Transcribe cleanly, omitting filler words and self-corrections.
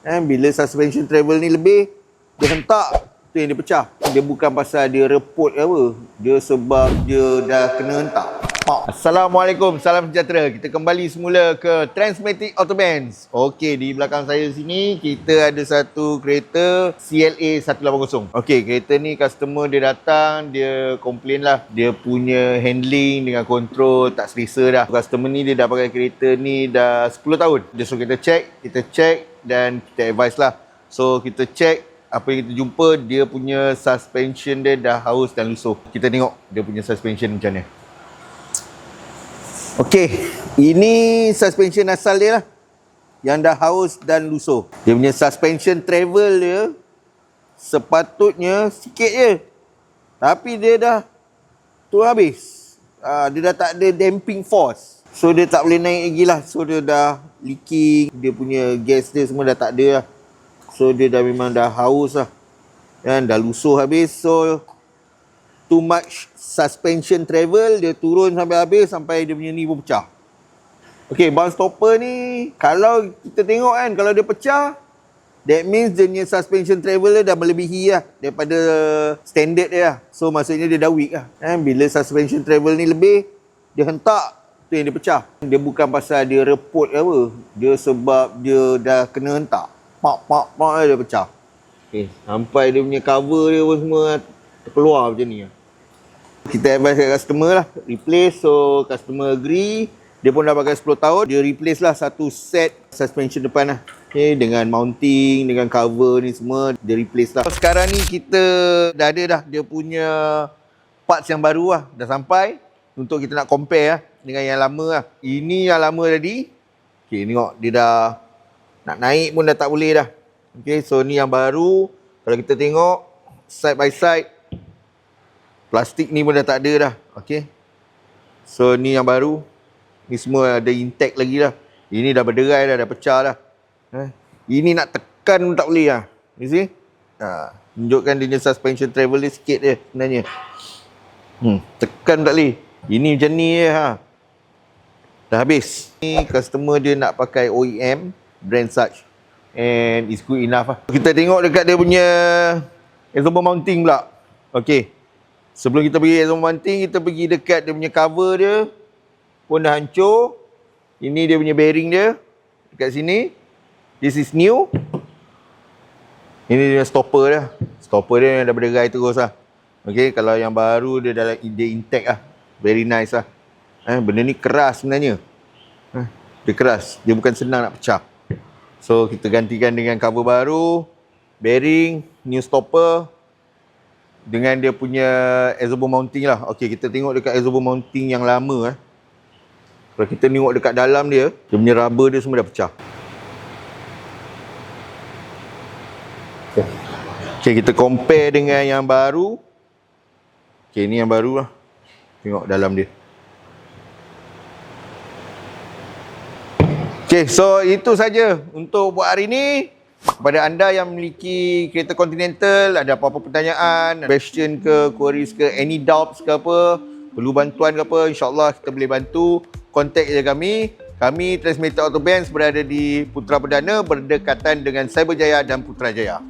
Bila suspension travel ni lebih, dia hentak, tu yang dia pecah. Dia bukan pasal dia reput ke apa, dia sebab dia dah kena hentak. Assalamualaikum, salam sejahtera. Kita kembali semula ke Transmatic Autobands. Okey, di belakang saya sini kita ada satu kereta CLA 180. Okey, kereta ni customer dia datang, dia komplain lah, dia punya handling dengan kontrol tak selesa dah. Customer ni dia dah pakai kereta ni dah 10 tahun. Dia suruh kita check dan kita advise lah. So kita check, apa yang kita jumpa, dia punya suspension dia dah haus dan lusuh. Kita tengok dia punya suspension macam mana. Okey, ini suspension asal dia lah, yang dah haus dan lusuh. Dia punya suspension travel dia sepatutnya sikit je, tapi dia dah tu habis. Dia dah tak ada damping force, so dia tak boleh naik lagi lah. So dia dah leaking, dia punya gas dia semua dah tak ada lah. So dia dah memang dah haus lah, kan, dah lusuh habis. So too much suspension travel, dia turun sampai habis, sampai dia punya ni pun pecah. Okey, bounce stopper ni kalau kita tengok kan, kalau dia pecah, that means dia punya suspension travel dia dah melebihi lah daripada standard dia lah. So maksudnya dia dah weak lah. Bila suspension travel ni lebih, dia hentak, tu yang dia pecah. Dia bukan pasal dia reput ke apa, dia sebab dia dah kena hentak. Pak dia pecah. Okay, sampai dia punya cover dia pun semua terkeluar macam ni lah. Kita advise kat customer lah, replace. So customer agree, dia pun dah pakai 10 tahun. Dia replace lah satu set suspension depan lah, okay, dengan mounting, dengan cover ni semua, dia replace lah. Sekarang ni kita dah ada dah dia punya parts yang baru lah, dah sampai untuk kita nak compare lah dengan yang lama lah. Ini yang lama tadi, okay, tengok dia dah nak naik pun dah tak boleh dah. Okay, so ni yang baru. Kalau kita tengok side by side, plastik ni pun dah tak ada dah. Okay, so ni yang baru. Ni semua ada intact lagi lah. Ini dah berderai dah pecah dah. Ini nak tekan pun tak boleh lah. You see? Tunjukkan dia punya suspension travel dia sikit je sebenarnya. Tekan tak boleh. Ini macam ni je ha. Dah habis. Ni customer dia nak pakai OEM brand such, and it's good enough lah. Kita tengok dekat dia punya exhaust mounting pula. Okay, sebelum kita pergi exhaust mounting, kita pergi dekat dia punya cover dia, pun dah hancur. Ini dia punya bearing dia dekat sini. This is new. Ini dia stopper dia. Stopper dia yang dah berderai terus lah. Okay, kalau yang baru dia dah intact lah. Very nice lah. Benda ni keras sebenarnya. Dia keras, dia bukan senang nak pecah. So kita gantikan dengan cover baru, bearing, new stopper, dengan dia punya exhaust mounting lah. Okey, kita tengok dekat exhaust mounting yang lama. Kalau kita tengok dekat dalam dia, dia punya rubber dia semua dah pecah. Okey, kita compare dengan yang baru. Okey, ni yang baru lah. Tengok dalam dia. Okay, so itu saja untuk buat hari ni. Kepada anda yang memiliki kereta Continental, ada apa-apa pertanyaan, question ke, queries ke, any doubts ke apa, perlu bantuan ke apa, insyaAllah kita boleh bantu. Contact je kami. Kami Transmatic Autobands berada di Putrajaya, berdekatan dengan Cyberjaya dan Putrajaya.